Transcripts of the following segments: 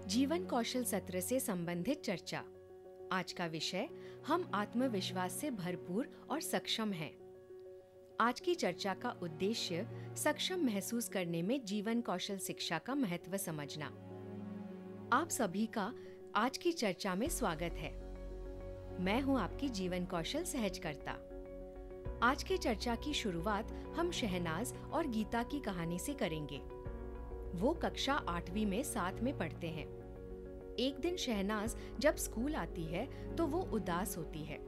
जीवन कौशल सत्र से संबंधित चर्चा। आज का विषय, हम आत्मविश्वास से भरपूर और सक्षम हैं। आज की चर्चा का उद्देश्य सक्षम महसूस करने में जीवन कौशल शिक्षा का महत्व समझना। आप सभी का आज की चर्चा में स्वागत है। मैं हूं आपकी जीवन कौशल सहजकर्ता। आज की चर्चा की शुरुआत हम शहनाज और गीता की कहानी से करेंगे। वो कक्षा 8वीं में साथ में पढ़ते हैं। एक दिन शहनाज जब स्कूल आती है तो वो उदास होती है।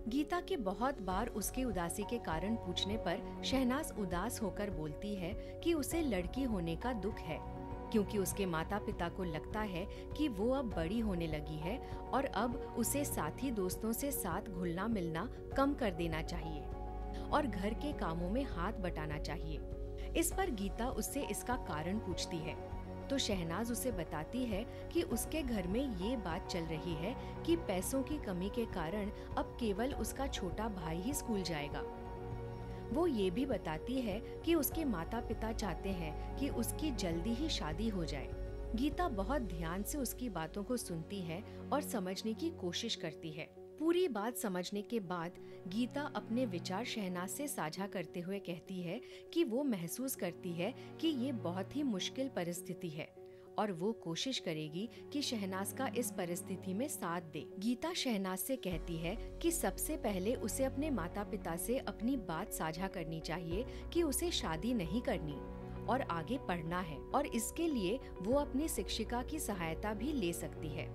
गीता के बहुत बार उसकी उदासी के कारण पूछने पर शहनाज उदास होकर बोलती है कि उसे लड़की होने का दुख है, क्योंकि उसके माता पिता को लगता है कि वो अब बड़ी होने लगी है और अब उसे साथी दोस्तों से साथ घुलना मिलना कम कर देना चाहिए और घर के कामों में हाथ बटाना चाहिए। इस पर गीता उससे इसका कारण पूछती है तो शहनाज उसे बताती है कि उसके घर में ये बात चल रही है कि पैसों की कमी के कारण अब केवल उसका छोटा भाई ही स्कूल जाएगा। वो ये भी बताती है कि उसके माता पिता चाहते हैं कि उसकी जल्दी ही शादी हो जाए। गीता बहुत ध्यान से उसकी बातों को सुनती है और समझने की कोशिश करती है। पूरी बात समझने के बाद गीता अपने विचार शहनाज से साझा करते हुए कहती है कि वो महसूस करती है कि ये बहुत ही मुश्किल परिस्थिति है और वो कोशिश करेगी कि शहनाज का इस परिस्थिति में साथ दे। गीता शहनाज से कहती है कि सबसे पहले उसे अपने माता पिता से अपनी बात साझा करनी चाहिए कि उसे शादी नहीं करनी और आगे पढ़ना है, और इसके लिए वो अपनी शिक्षिका की सहायता भी ले सकती है।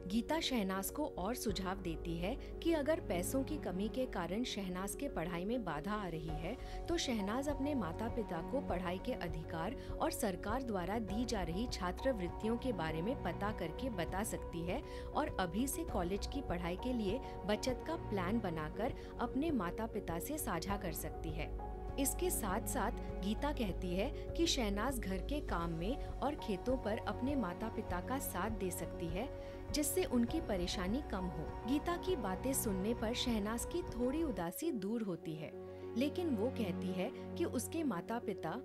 गीता शहनाज को और सुझाव देती है कि अगर पैसों की कमी के कारण शहनाज के पढ़ाई में बाधा आ रही है तो शहनाज अपने माता पिता को पढ़ाई के अधिकार और सरकार द्वारा दी जा रही छात्रवृत्तियों के बारे में पता करके बता सकती है और अभी से कॉलेज की पढ़ाई के लिए बचत का प्लान बनाकर अपने माता पिता से साझा कर सकती है। इसके साथ साथ गीता कहती है कि शहनाज घर के काम में और खेतों पर अपने माता पिता का साथ दे सकती है, जिससे उनकी परेशानी कम हो। गीता की बातें सुनने पर शहनाज की थोड़ी उदासी दूर होती है, लेकिन वो कहती है कि उसके माता पिता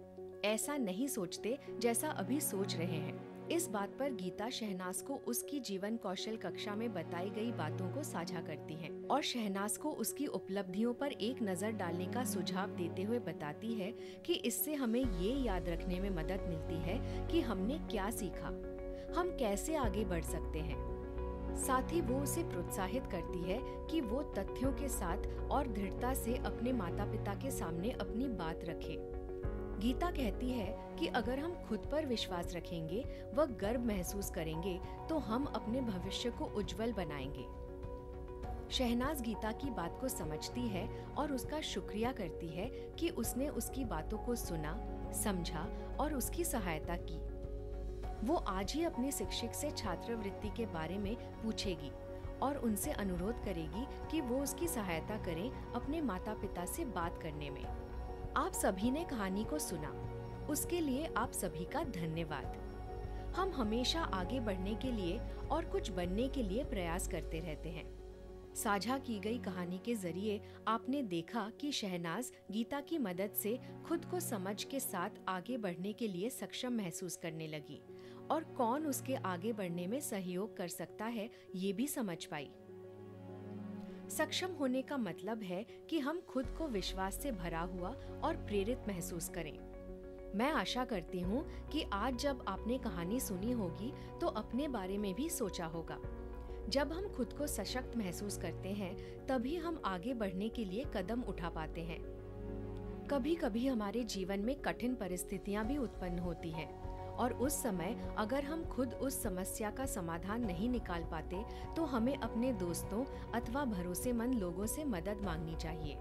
ऐसा नहीं सोचते जैसा अभी सोच रहे हैं। इस बात पर गीता शहनाज को उसकी जीवन कौशल कक्षा में बताई गई बातों को साझा करती है और शहनाज को उसकी उपलब्धियों पर एक नजर डालने का सुझाव देते हुए बताती है कि इससे हमें ये याद रखने में मदद मिलती है कि हमने क्या सीखा, हम कैसे आगे बढ़ सकते हैं। साथ ही वो उसे प्रोत्साहित करती है कि वो तथ्यों के साथ और दृढ़ता से अपने माता पिता के सामने अपनी बात रखे। गीता कहती है कि अगर हम खुद पर विश्वास रखेंगे व गर्व महसूस करेंगे तो हम अपने भविष्य को उज्जवल बनाएंगे। शहनाज गीता की बात को समझती है और उसका शुक्रिया करती है कि उसने उसकी बातों को सुना, समझा और उसकी सहायता की। वो आज ही अपने शिक्षक से छात्रवृत्ति के बारे में पूछेगी और उनसे अनुरोध करेगी कि वो उसकी सहायता करें अपने माता पिता से बात करने में। आप सभी ने कहानी को सुना, उसके लिए आप सभी का धन्यवाद। हम हमेशा आगे बढ़ने के लिए और कुछ बनने के लिए प्रयास करते रहते हैं। साझा की गई कहानी के जरिए आपने देखा कि शहनाज गीता की मदद से खुद को समझ के साथ आगे बढ़ने के लिए सक्षम महसूस करने लगी और कौन उसके आगे बढ़ने में सहयोग कर सकता है ये भी समझ पाई। सक्षम होने का मतलब है कि हम खुद को विश्वास से भरा हुआ और प्रेरित महसूस करें। मैं आशा करती हूँ कि आज जब आपने कहानी सुनी होगी तो अपने बारे में भी सोचा होगा। जब हम खुद को सशक्त महसूस करते हैं तभी हम आगे बढ़ने के लिए कदम उठा पाते हैं। कभी कभी हमारे जीवन में कठिन परिस्थितियाँ भी उत्पन्न होती हैं और उस समय अगर हम खुद उस समस्या का समाधान नहीं निकाल पाते तो हमें अपने दोस्तों अथवा भरोसेमंद लोगों से मदद मांगनी चाहिए।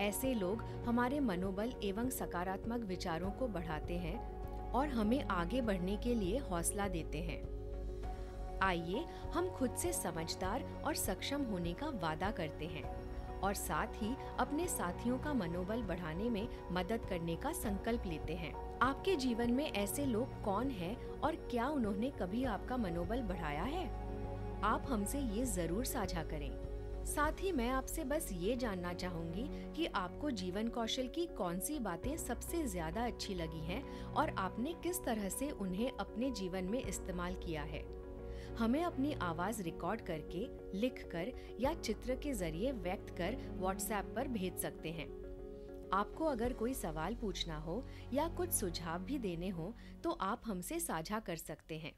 ऐसे लोग हमारे मनोबल एवं सकारात्मक विचारों को बढ़ाते हैं और हमें आगे बढ़ने के लिए हौसला देते हैं। आइए हम खुद से समझदार और सक्षम होने का वादा करते हैं और साथ ही अपने साथियों का मनोबल बढ़ाने में मदद करने का संकल्प लेते हैं। आपके जीवन में ऐसे लोग कौन हैं और क्या उन्होंने कभी आपका मनोबल बढ़ाया है? आप हमसे ये जरूर साझा करें। साथ ही मैं आपसे बस ये जानना चाहूंगी कि आपको जीवन कौशल की कौन सी बातें सबसे ज्यादा अच्छी लगी हैं और आपने किस तरह से उन्हें अपने जीवन में इस्तेमाल किया है। हमें अपनी आवाज रिकॉर्ड करके, लिख कर या चित्र के जरिए व्यक्त कर व्हाट्सएप पर भेज सकते हैं। आपको अगर कोई सवाल पूछना हो या कुछ सुझाव भी देने हो तो आप हमसे साझा कर सकते हैं।